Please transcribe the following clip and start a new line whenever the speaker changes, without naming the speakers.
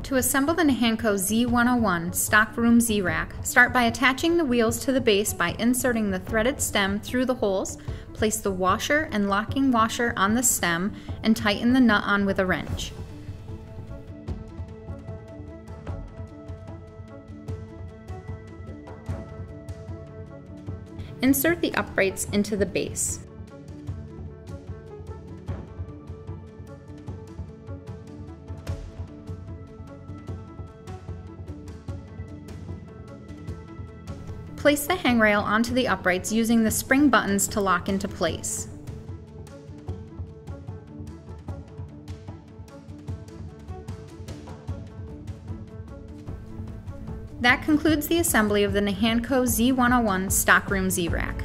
To assemble the NAHANCO Z101 Stockroom Z-Rack, start by attaching the wheels to the base by inserting the threaded stem through the holes, place the washer and locking washer on the stem, and tighten the nut on with a wrench. Insert the uprights into the base. Place the handrail onto the uprights using the spring buttons to lock into place. That concludes the assembly of the NAHANCO Z101 Stockroom Z-Rack.